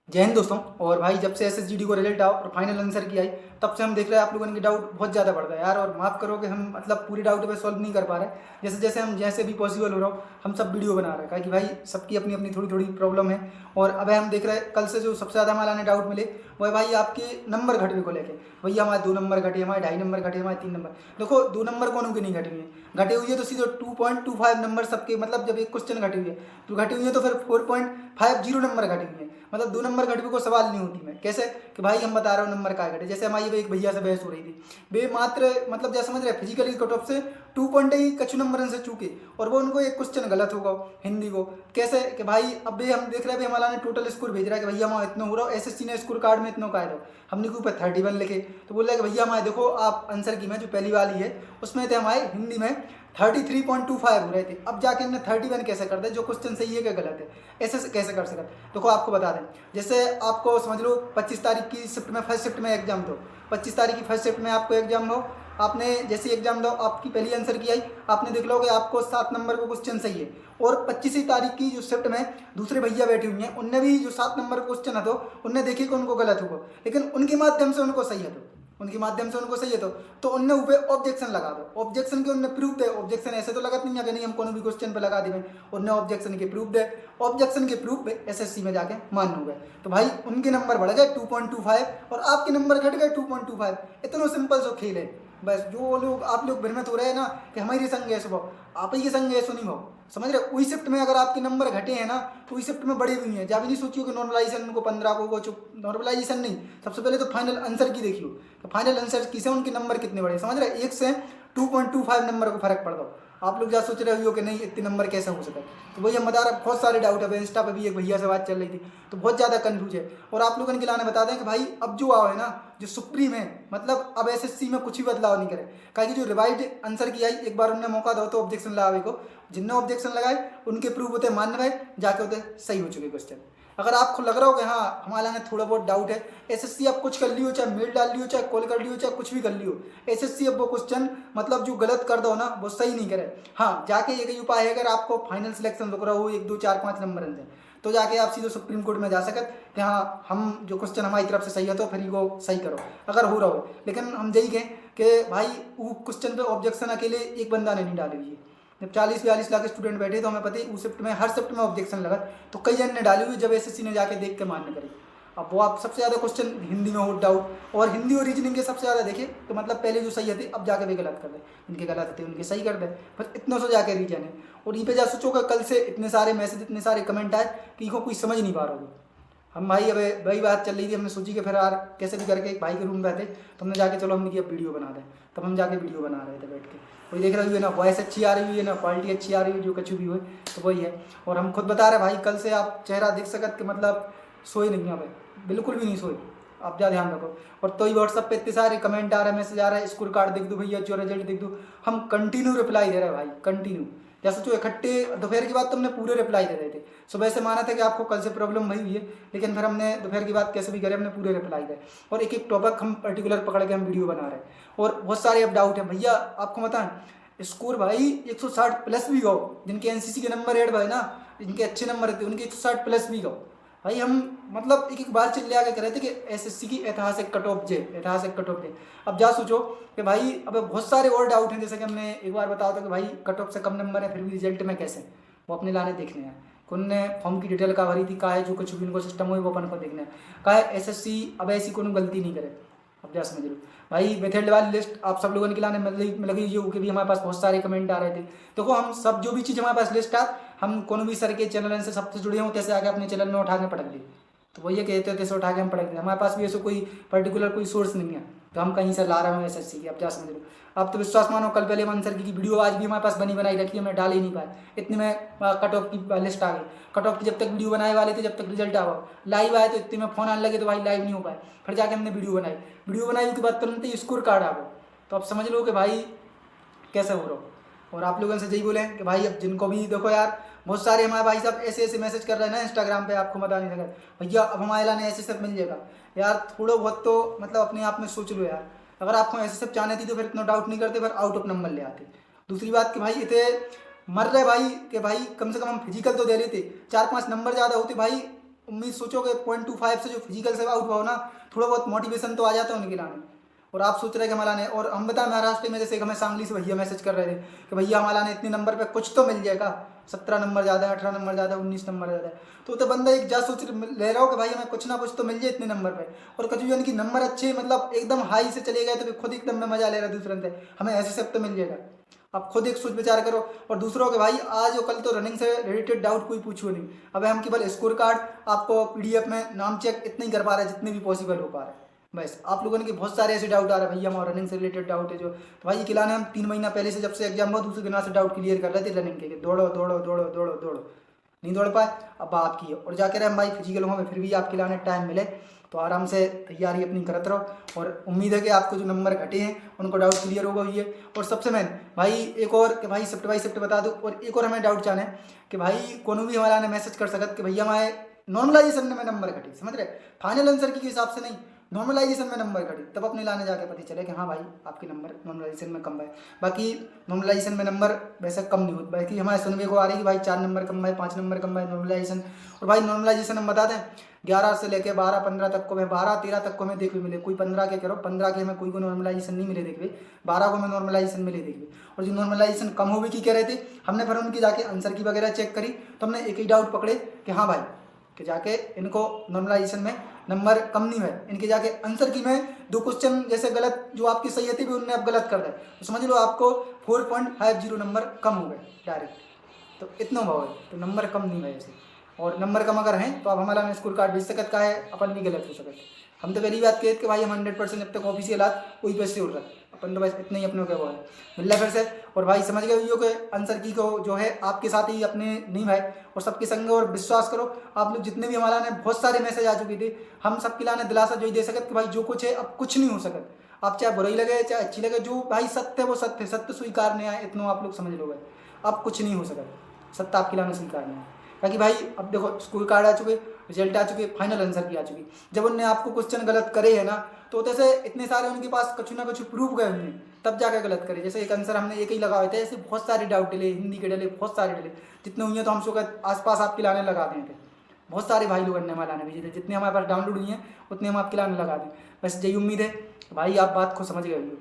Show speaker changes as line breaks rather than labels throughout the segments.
जय हिंद दोस्तों। और भाई जब से एसएसजीडी को रिजल्ट आओ और फाइनल आंसर की आई तब से हम देख रहे हैं आप लोगों के डाउट बहुत ज़्यादा बढ़ रहा है यार। और माफ़ करो कि हम मतलब पूरे डाउट पे सॉल्व नहीं कर पा रहे। जैसे जैसे हम जैसे भी पॉसिबल हो रहा हो हम सब वीडियो बना रहे हैं कि भाई सबकी अपनी अपनी थोड़ी थोड़ी प्रॉब्लम है। और अब हम देख रहे हैं कल से जो सबसे ज़्यादा हमारा डाउट मिले वो है भाई आपके नंबर घटने को लेके। भैया हमारे 2 नंबर घटे, हमारे 2.5 नंबर घटे, हमारे 3 नंबर। देखो 2 नंबर कौन के नहीं घटे हुए हैं, घटे हुए है तो सीधे 2.25 नंबर सबके, मतलब जब एक क्वेश्चन घटे हुए है तो घटे हुए हैं तो फिर 4.50 नंबर घटे हुए हैं। मतलब 2 नंबर घट भी को सवाल नहीं होती। मैं कैसे कि भाई हम बता रहे हो नंबर का घटे। जैसे हमारी एक भैया से बहस हो रही थी, वे मात्र मतलब जैसे समझ रहे फिजिकली कट ऑफ से 2 ही कछु नंबर से चूके और वो उनको एक क्वेश्चन गलत होगा हिंदी को। कैसे कि भाई अब भी हम देख रहे हैं हमारा ने टोटल स्कोर भेज रहा है कि भैया हमारा इतना हो रहा है, एसएससी ने स्कोर कार्ड में इतना का है। हमने के ऊपर 31 लिखे तो बोल रहे कि भैया हमारे देखो आप आंसर की में जो पहली वाली है उसमें थे हमारे हिंदी में 33.25 हो रहे थे। अब जाके हमने 31 कैसे कर दे, जो क्वेश्चन सही है क्या गलत है, ऐसे कैसे कर सकते। देखो आपको बता दें, जैसे आपको समझ लो 25 तारीख की शिफ्ट में फर्स्ट शिफ्ट में एग्जाम दो, 25 तारीख की फर्स्ट शिफ्ट में आपको एग्जाम दो। आपने जैसे एग्जाम दो आपकी पहली आंसर की आई, आपने देख लो कि आपको 7 नंबर को क्वेश्चन सही है। और 25 तारीख की जो शिफ्ट में दूसरे भैया बैठे हुए हैं उनने भी जो 7 नंबर क्वेश्चन है तो उनने देखी कि उनको गलत होगा, लेकिन उनके माध्यम से उनको सही है तो उनके माध्यम से उनको सही है तो उनने ऊपर ऑब्जेक्शन लगा दो। ऑब्जेक्शन के उनने प्रूफ दे, ऑब्जेक्शन ऐसे तो लगत नहीं है कि नहीं हम कोनो भी क्वेश्चन पे लगा देंगे। उनने ऑब्जेक्शन के प्रूफ दे, ऑब्जेक्शन के प्रूफ पे एसएससी में जाके मान हो गए। तो भाई उनके नंबर बढ़ गए 2.25 और आपके नंबर घट गए 2.25। इतना सिंपल सो खेल है। बस जो लोग आप लोग भ्रमित हो रहे हैं ना कि हमारी संग ऐसे भाव, आप ही के संग ऐसो नहीं भाव, समझ रहे। वही शिफ्ट में अगर आपके नंबर घटे हैं ना तो वही शिफ्ट में बड़े भी हैं। जब भी नहीं सोचियो कि नॉर्मलाइजेशन को 15 को चुप, नॉर्मलाइजेशन नहीं, सबसे पहले तो फाइनल आंसर की देखियो तो फाइनल आंसर की से उनके नंबर कितने बड़े, समझ रहे। 1 से 2.25 नंबर को फर्क पड़ दो। आप लोग जहाँ सोच रहे हो कि नहीं इतने नंबर कैसे हो सके, तो वही हम बता रहे बहुत सारे डाउट है। इंस्टा पे भी एक भैया से बात चल रही थी तो बहुत ज़्यादा कन्फ्यूज है। और आप लोगों के लाने बता दें कि भाई अब जो आओ है ना जो सुप्रीम है, मतलब अब एसएससी में कुछ भी बदलाव नहीं करे। कहा कि जो रिवाइज आंसर की आई एक बार उन्हें मौका दो तो ऑब्जेक्शन लगावे को, जिनने ऑब्जेक्शन लगाए उनके प्रूफ होते मान्य भाई जाके होते सही हो चुके क्वेश्चन। अगर आपको लग रहा हो कि हाँ हमारा ने थोड़ा बहुत डाउट है, एसएससी आप कुछ कर लियो, चाहे मेल डाल लियो, चाहे कॉल कर लियो, चाहे कुछ भी कर लियो, एसएससी अब वो क्वेश्चन मतलब जो गलत कर दो ना वो सही नहीं करे। हाँ जाके एक ही उपाय है, अगर आपको फाइनल सिलेक्शन रुक रहा हो 1 2 4 5 नंबर से तो जाके आप सीधे सुप्रीम कोर्ट में जा सकते कि हाँ हम जो क्वेश्चन हमारी तरफ से सही है तो फिर वो सही करो अगर हो रहा हो। लेकिन हम यही कहें कि भाई वो क्वेश्चन पे ऑब्जेक्शन अकेले एक बंदा ने नहीं डाली हुई है। जब 40 42 लाख स्टूडेंट बैठे तो हमें पता ही उस शिफ्ट में हर शिफ्ट में ऑब्जेक्शन लगा तो कई जन ने डाली हुई, जब एसएससी ने जाके देख के मान्य करी। अब वो आप सबसे ज़्यादा क्वेश्चन हिंदी में हो डाउट, और हिंदी और रीजनिंग के सबसे ज़्यादा देखे तो मतलब पहले जो सही थे अब जाके वे गलत कर दे, इनके गलत थे उनके सही कर दे, पर इतना सो जाके रीजन है। और ये पे जा सोचो कल से इतने सारे मैसेज इतने सारे कमेंट आए कि इनको कोई समझ नहीं पा रहा होगा। हम भाई अब वही बात चल रही थी, हमने सोची कि फिर यार कैसे भी करके एक भाई के रूम में रहते तो हमने जाके चलो हमने कि अब वीडियो बना दें, तब हम जाके वीडियो बना रहे थे बैठ के। वही देख रहे हुए ना वॉइस अच्छी आ रही है ना क्वालिटी अच्छी आ रही है, जो कुछ भी हुए तो वही है। और हम खुद बता रहे भाई कल से आप चेहरा देख सकते कि मतलब सोए नहीं है भाई, बिल्कुल भी नहीं सोए। आप जा ध्यान रखो। और तो ही व्हाट्सअप पे इतने सारे कमेंट आ रहे हैं, मैसेज आ रहा है, स्कोर कार्ड देख दो भैया, जो रिजल्ट देख दो। हम कंटिन्यू रिप्लाई दे रहे हैं भाई, कंटिन्यू। जैसे जो इकट्ठे दोपहर की बात तो हमने पूरे रिप्लाई दे रहे थे। सुबह से माना था कि आपको कल से प्रॉब्लम वही हुई है, लेकिन फिर हमने दोपहर की बात कैसे भी करे हमने पूरे रिप्लाई दे और एक एक टॉपिक हम पर्टिकुलर पकड़ के हम वीडियो बना रहे हैं। और बहुत सारे अब डाउट है भैया आपको बताएं, स्कोर भाई 160 प्लस भी गो, जिनके एनसीसी के नंबर ऐड भाई ना, जिनके अच्छे नंबर थे उनके 160 प्लस भी गो। भाई हम मतलब एक एक बार चिल्ला के कह रहे थे कि एसएससी की ऐतिहासिक कट ऑफ जे, ऐतिहासिक कट ऑफ जे। अब जा सोचो कि भाई अब बहुत सारे और डाउट हैं, जैसे कि हमने एक बार बताया था कि भाई कट ऑफ से कम नंबर है फिर भी रिजल्ट में कैसे, वो अपने लाने देखने हैं। उनने फॉर्म की डिटेल का भरी थी, कहा है जो कुछ भी उनको सिस्टम हो वो अपन को देखना है। कहा है एसएससी अब ऐसी कोनो गलती नहीं करे। अब जा समझ लो भाई मेथड वाली लिस्ट आप सब लोगों के लाने में लगी हुई कि भी हमारे पास बहुत सारे कमेंट आ रहे थे। देखो हम सब जो भी चीज़ हमारे पास लिस्ट आ, हम कोनो भी सर के चैनल से सबसे जुड़े हों तैसे आके अपने चैनल में उठा के पढ़ ली, तो वही कहते हैं तैसे उठा के हम पढ़ लेते। हमारे पास भी ऐसे कोई पर्टिकुलर कोई सोर्स नहीं है तो हम कहीं से ला रहे हैं एसएससी की। अब जा समझ लो, अब तो विश्वास मानो कल पहले हम आंसर की वीडियो आज भी हमारे पास बनी बनाई रखी है, मैं डाल ही नहीं पाया। इतने में कट ऑफ की लिस्ट आ गई। कट ऑफ की जब तक वीडियो बनाए वाले थे जब तक रिजल्ट आवा लाइव आए तो इतने में फ़ोन आने लगे तो भाई लाइव नहीं हो पाए। फिर जाके हमने वीडियो बनाई, वीडियो बनाई उसके बाद तुरंत ही स्कोर कार्ड आ गया। तो अब समझ लो कि भाई कैसे हो रहा हो। और आप लोगों से यही बोले कि भाई अब जिनको भी देखो यार बहुत सारे हमारे भाई साहब ऐसे ऐसे मैसेज कर रहे हैं ना इंस्टाग्राम पे, आपको बता नहीं सकते भैया अब हमारे लाने ऐसे सब मिल जाएगा। यार थोड़ा बहुत तो मतलब अपने आप में सोच लो यार, अगर आपको ऐसे सब चाहने थी तो फिर इतना डाउट नहीं करते, फिर आउट ऑफ नंबर ले आते। दूसरी बात कि भाई इतने मर रहे भाई कि भाई कम से कम हम फिजिकल तो दे लेते, 4 5 नंबर ज़्यादा होते भाई उम्मीद सोचोगे 0.25 से जो फिजिकल से आउट हुआ हो ना, थोड़ा बहुत मोटिवेशन तो आ जाता है उनके लाने। और आप सोच रहे हैं कि हमारा ने, और हम बताएं महाराष्ट्र में जैसे हमें सांगली से भैया मैसेज कर रहे थे कि भैया हमारा ने इतने नंबर पे कुछ तो मिल जाएगा, 17 नंबर ज़्यादा है, 18 नंबर ज़्यादा है, 19 नंबर ज़्यादा है। तो बंदा एक जा सोच ले रहा हो कि भाई हमें कुछ ना कुछ तो मिल जाए इतने नंबर पे। और कभी यानी कि नंबर अच्छे मतलब एकदम हाई से चले गए तो फिर खुद एकदम में मजा ले रहा है दूसरे से, हमें ऐसे सब तो मिल जाएगा। आप खुद एक सोच विचार करो। और दूसरों के भाई आज और कल तो रनिंग से रिलेटेड डाउट कोई पूछो नहीं। अब हम केवल स्कोर कार्ड आपको पीडीएफ में नाम चेक इतना ही कर पा रहे हैं जितने भी पॉसिबल हो पा रहा है। बस आप लोगों ने बहुत सारे ऐसे डाउट आ रहे हैं भैया हमारा रनिंग से रिलेटेड डाउट है जो, तो भाई खिलाने हम 3 महीना पहले से जब से एग्जाम हुआ दूसरे दिन से डाउट क्लियर कर रहे थे रनिंग के, दौड़ो दौड़ो दौड़ो दौड़ो दौड़ो, नहीं दौड़ पाए। अब बात की और जाके रहे हम भाई फिजिकल में फिर भी आपके लाने टाइम मिले तो आराम से तैयारी अपनी करते रहो। और उम्मीद है कि आपको जो नंबर घटे हैं उनको डाउट क्लियर होगा हुई है। और सबसे मेन भाई एक और कि भाई शिफ्ट बाई शिफ्ट बता दूँ, और एक और हमें डाउट जाने कि भाई कोनो भी हमारा ने मैसेज कर सकत कि भैया हमारे नॉर्मलाइजेशन में नंबर घटे, समझ रहे, फाइनल आंसर के हिसाब से नहीं, नॉर्मलाइजेशन में नंबर घटे, तब अपने लाने जाके पता चले कि हाँ भाई आपके नंबर नॉर्मलाइजेशन में कम है। बाकी नॉर्मलाइजेशन में नंबर वैसे कम नहीं होते, बाकी हमारे सुनने को आ रही है कि भाई 4 नंबर कम है, 5 नंबर कम है नॉर्मलाइजेशन। और भाई नॉर्मलाइजेशन हम बता दें 11 से लेकर 12-15 तक को, मैं 12-13 तक को हमें देखने मिले, कोई 15 के करो 15 के हमें कोई को नॉर्मलाइजेशन नहीं मिले देखिए, 12 को हमें नॉर्मलाइजेशन मिले देखिए। और जो नॉर्मलाइजेशन कम हो भी की कह रहे थे हमने, फिर उनकी जाके आंसर की वगैरह चेक करी तो हमने एक ही डाउट पकड़े कि हाँ भाई कि जाके इनको नॉर्मलाइजेशन में नंबर कम नहीं है, इनके जाके आंसर की में 2 क्वेश्चन जैसे गलत जो आपकी सही थी भी उनने अब गलत कर दिया, तो समझ लो आपको 4.50 नंबर कम हो गए डायरेक्ट, तो इतना भाव है, तो नंबर कम नहीं है ऐसे। और नंबर कम अगर हैं तो आप हमारा स्कोर कार्ड भेज सकत का है, अपन भी गलत हो सकत। हम तो पहली बात कहते कि भाई हम 100% अब तक ऑफिशियल हाथ वही पैसे उड़ रहा है, अपन तो बस इतना ही अपने के वो है मिल रहा फिर से। और भाई समझ गए वीडियो के आंसर की को जो है आपके साथ ही अपने नहीं भाई और सबके संग, और विश्वास करो आप लोग जितने भी हमारा ने बहुत सारे मैसेज आ चुके थे, हम सबके लाने दिलासा जो ही दे सकते कि भाई जो कुछ है अब कुछ नहीं हो सकता, आप चाहे बुराई लगे चाहे अच्छी लगे, जो भाई सत्य है वो सत्य, सत्य स्वीकार नहीं आए इतना आप लोग समझ लो भाई, अब कुछ नहीं हो सकता, सत्य आपके लाने स्वीकार नहीं है। ताकि भाई अब देखो स्कोर कार्ड आ चुके, रिजल्ट आ चुके, फाइनल आंसर की आ चुकी, जब उनने आपको क्वेश्चन गलत करे है ना तो जैसे इतने सारे उनके पास कुछ ना कुछ प्रूफ गए होंगे तब जाकर गलत करे। जैसे एक आंसर हमने एक ही लगाए थे, ऐसे बहुत सारे डाउट डले, हिंदी के डले बहुत सारे डले, जितने हुए तो हम सो आसपास आपके लाने लगा दिए थे, बहुत सारे भाई लोग हमारे लाने भेजे थे, जितने हमारे पास डाउनलोड हुई हैं उतने हम आपके लाने लगा दें। बस यही उम्मीद है भाई आप बात को समझ गए हो,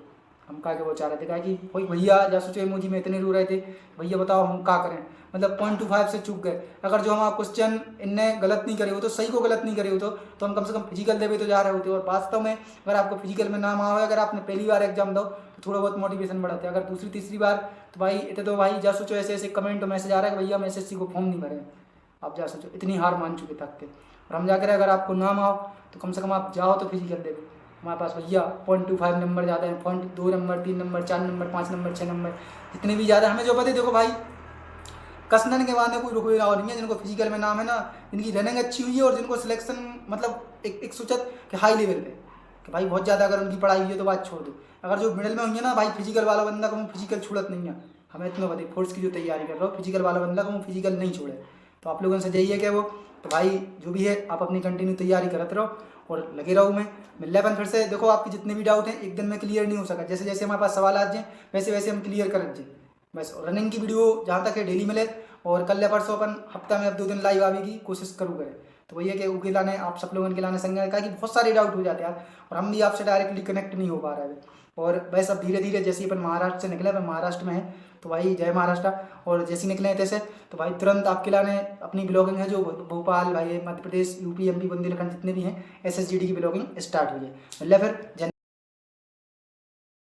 हम का के वो चाह रहे थे कि भाई भैया जा सोचे इमोजी में इतने रो रहे थे, भैया बताओ हम क्या करें, मतलब 0.25 से चूक गए। अगर जो हमारा क्वेश्चन इनने गलत नहीं करे हो तो सही को गलत नहीं करे हो तो हम कम से कम फिजिकल देवे तो जा रहे होते। और वास्तव में अगर आपको फिजिकल में नाम आया, अगर आपने पहली बार एग्जाम दो तो थोड़ा बहुत मोटिवेशन बढ़ाते हैं, अगर दूसरी तीसरी बार तो भाई इतने तो भाई जा सोचो ऐसे ऐसे कमेंट मैसेज आ रहा है कि भैया हम SSC को फॉर्म नहीं भरे, आप जा सोचो इतनी हार मान चुके तक के। और हम जाकर अगर आपको नाम आओ तो कम से कम आप जाओ तो फिजिकल देवे, हमारे पास भैया 0.25 नंबर ज़्यादा है, 0.2 number 3 number 4 number 5 number 6 number जितने भी ज़्यादा हमें जो पता देखो भाई कसनन के बाद में कोई रुकने वाला नहीं है, जिनको फिजिकल में नाम है ना, जिनकी रनिंग अच्छी हुई है और जिनको सिलेक्शन मतलब एक सोचत कि हाई लेवल पे कि भाई बहुत ज़्यादा अगर उनकी पढ़ाई हुई है तो बात छोड़ दो, अगर जो मिडिल में हुई है ना भाई फिजिकल वाला बंदा को फिजिकल छोड़त नहीं है, हमें इतना बताइए फोर्स की जो तैयारी कर रहा हो फिजिकल वाला बंदा को फिजिकल नहीं छोड़े। तो आप लोगों से यही है क्या वो, तो भाई जो भी है आप अपनी कंटिन्यू तैयारी करते रहो और लगे रहो। मैं मिल रहा फिर से, देखो आपके जितने भी डाउट हैं एक दिन में क्लियर नहीं हो सका, जैसे जैसे हमारे पास सवाल आ जाए वैसे वैसे हम क्लियर कर जाए बस। रनिंग की वीडियो जहाँ तक है डेली मिले, और कल या परसों अपन हफ्ता में अब 2 दिन लाइव आने की कोशिश करूँ करें। तो वही है कि उनके लाने आप सब लोगों के लाने संज्ञा का कि बहुत सारे डाउट हो जाते हैं यार, और हम भी आपसे डायरेक्टली कनेक्ट नहीं हो पा रहे हैं। और बस अब धीरे धीरे जैसे अपन महाराष्ट्र से निकले, अपन महाराष्ट्र में है तो भाई जय महाराष्ट्र, और जैसे निकले हैं तैसे तो भाई तुरंत आपके लाने अपनी ब्लॉगिंग है जो भोपाल भाई मध्य प्रदेश यूपी MP बुंदेलखंड जितने भी हैं SSGD की ब्लॉगिंग स्टार्ट हुई है। मतलब फिर